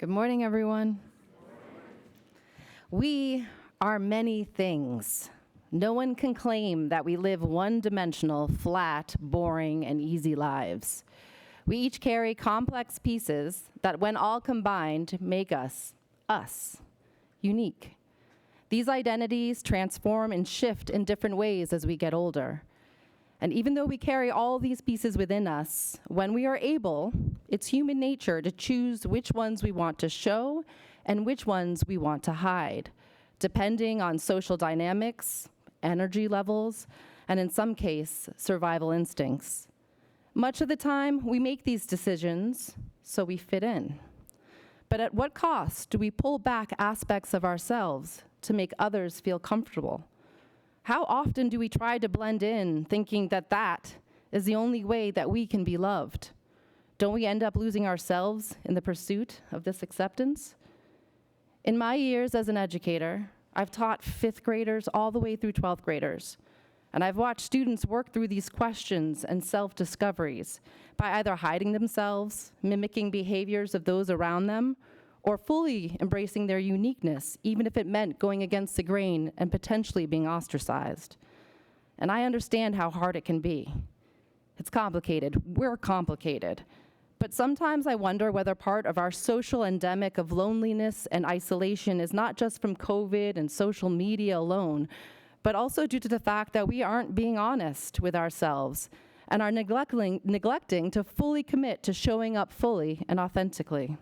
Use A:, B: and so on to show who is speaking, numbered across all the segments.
A: Good morning, everyone. We are many things. No one can claim that we live one-dimensional, flat, boring, and easy lives. We each carry complex pieces that, when all combined, make us, unique. These identities transform and shift in different ways as we get older. And even though we carry all these pieces within us, when we are able, it's human nature to choose which ones we want to show and which ones we want to hide, depending on social dynamics, energy levels, and in some case, survival instincts. Much of the time, we make these decisions so we fit in. But at what cost do we pull back aspects of ourselves to make others feel comfortable? How often do we try to blend in, thinking that that is the only way that we can be loved? Don't we end up losing ourselves in the pursuit of this acceptance? In my years as an educator, I've taught 5th graders all the way through 12th graders, and I've watched students work through these questions and self-discoveries by either hiding themselves, mimicking behaviors of those around them, or fully embracing their uniqueness, even if it meant going against the grain and potentially being ostracized. And I understand how hard it can be. It's complicated. We're complicated. But sometimes I wonder whether part of our social endemic of loneliness and isolation is not just from COVID and social media alone, but also due to the fact that we aren't being honest with ourselves and are neglecting to fully commit to showing up fully and authentically.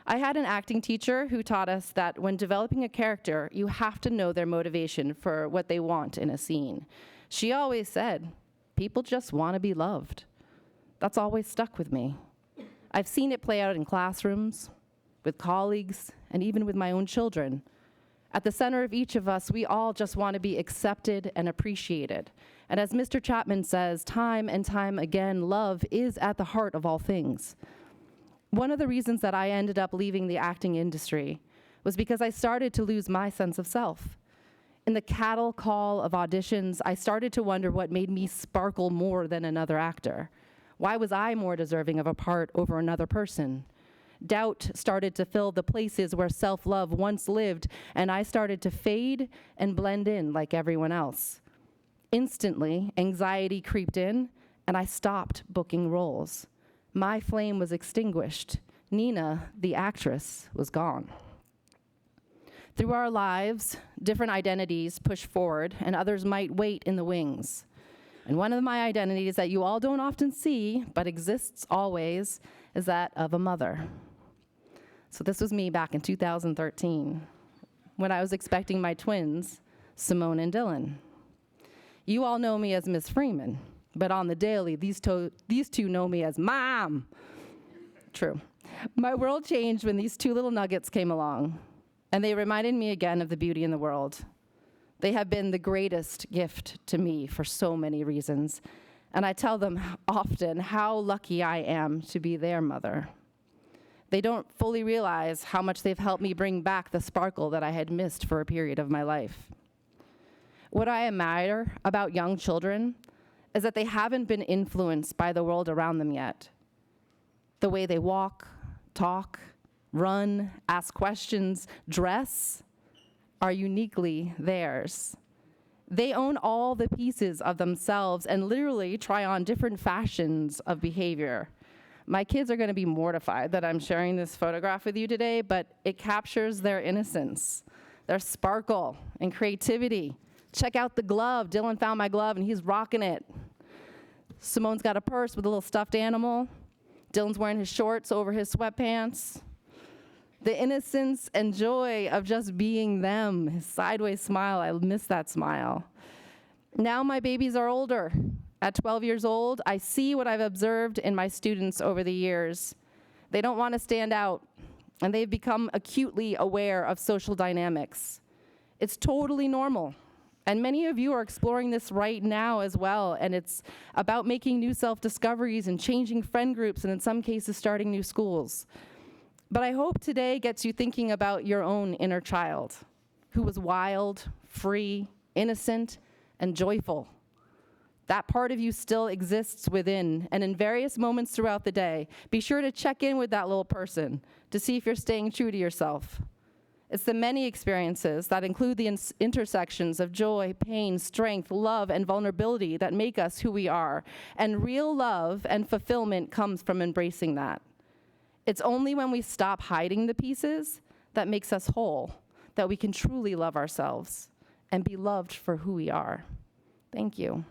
A: I had an acting teacher who taught us that when developing a character, you have to know their motivation for what they want in a scene. She always said, people just want to be loved. That's always stuck with me. I've seen it play out in classrooms, with colleagues, and even with my own children. At the center of each of us, we all just want to be accepted and appreciated. And as Mr. Chapman says, time and time again, love is at the heart of all things. One of the reasons that I ended up leaving the acting industry was because I started to lose my sense of self. In the cattle call of auditions, I started to wonder what made me sparkle more than another actor. Why was I more deserving of a part over another person? Doubt started to fill the places where self-love once lived, and I started to fade and blend in like everyone else. Instantly, anxiety creeped in, and I stopped booking roles. My flame was extinguished. Nina, the actress, was gone. Through our lives, different identities push forward, and others might wait in the wings. And one of my identities that you all don't often see, but exists always, is that of a mother. So this was me back in 2013, when I was expecting my twins, Simone and Dylan. You all know me as Miss Freeman, but on the daily, these two know me as Mom. True. My world changed when these two little nuggets came along, and they reminded me again of the beauty in the world. They have been the greatest gift to me for so many reasons, and I tell them often how lucky I am to be their mother. They don't fully realize how much they've helped me bring back the sparkle that I had missed for a period of my life. What I admire about young children is that they haven't been influenced by the world around them yet. The way they walk, talk, run, ask questions, dress are uniquely theirs. They own all the pieces of themselves and literally try on different fashions of behavior. My kids are gonna be mortified that I'm sharing this photograph with you today, but it captures their innocence, their sparkle and creativity. Check out the glove. Dylan found my glove and he's rocking it. Simone's got a purse with a little stuffed animal. Dylan's wearing his shorts over his sweatpants. The innocence and joy of just being them, his sideways smile, I miss that smile. Now my babies are older. At 12 years old, I see what I've observed in my students over the years. They don't want to stand out, and they've become acutely aware of social dynamics. It's totally normal. And many of you are exploring this right now as well, and it's about making new self-discoveries and changing friend groups, and in some cases, starting new schools. But I hope today gets you thinking about your own inner child, who was wild, free, innocent, and joyful. That part of you still exists within, and in various moments throughout the day, be sure to check in with that little person to see if you're staying true to yourself. It's the many experiences that include the intersections of joy, pain, strength, love, and vulnerability that make us who we are. And real love and fulfillment comes from embracing that. It's only when we stop hiding the pieces that makes us whole, that we can truly love ourselves and be loved for who we are. Thank you.